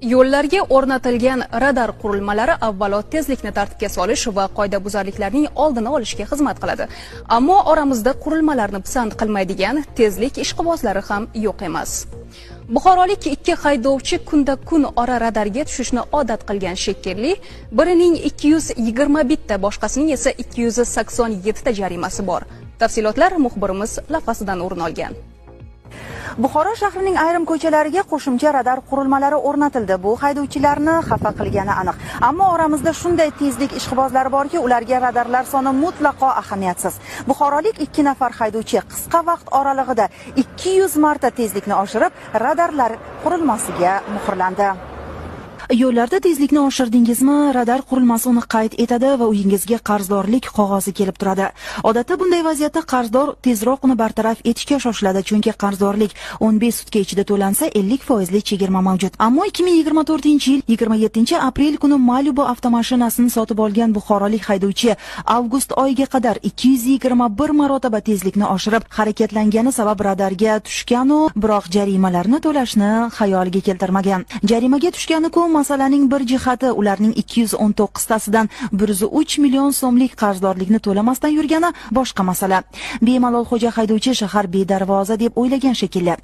Yo'llarga o'rnatilgan radar qurilmalari avvalo tezlikni tartibga solish va qoidabuzarliklarning oldini olishga xizmat qiladi. Ammo oramizda qurilmalarni pisand qilmaydigan tezlik ishqibozlari ham yo'q emas. Buxorolik ikki haydovchi kunda-kun ora radarga tushishni odat qilgan shekilli, birining 221 ta, boshqasining esa 287 ta jarimasi bor. Tafsilotlar muxbirimiz lavhasidan o'rin olgan. Buxoro shahrining ayrim ko'chalariga qo'shimcha radar qurilmalari o'rnatildi. Bu haydovchilarni xafa qilgani aniq. Ammo oramizda shunday tezlik ishqibozlari borki, ularga radarlar soni mutlaqo ahamiyatsiz. Buxorolik 2 nafar haydovchi qisqa vaqt oralig'ida 200 marta tezlikni oshirib, radarlar qurilmasiga muhrlandi. Yo'llarda tezlikni oshirdingizmi, radar qurilmasi uni qayd etadi va uyingizga qarzdorlik qog'ozi kelib turadi. Odatda bunday vaziyatda qarzdor tezroq uni bartaraf etishga shoshiladi, chunki qarzdorlik 15 sutka ichida to'lansa 50% chegirma mavjud. Ammo 2024-yil 27-aprel kuni Malibu avtomashinasini sotib olgan buxorolik haydovchi avgust oyiga qadar 221 marotaba tezlikni oshirib harakatlangani sabab radarga tushgan-u, biroq jarimalarni to'lashni xayoliga keltirmagan. Jarimaga tushgani-ku masalaning bir jihati, ularning 219 tasidan 103 million so'mlik qarzdorlikni to'lamasdan yurgani boshqa masala. Bemalol xo'ja haydovchi shahar bedarvoza deb o'ylagan shekilli.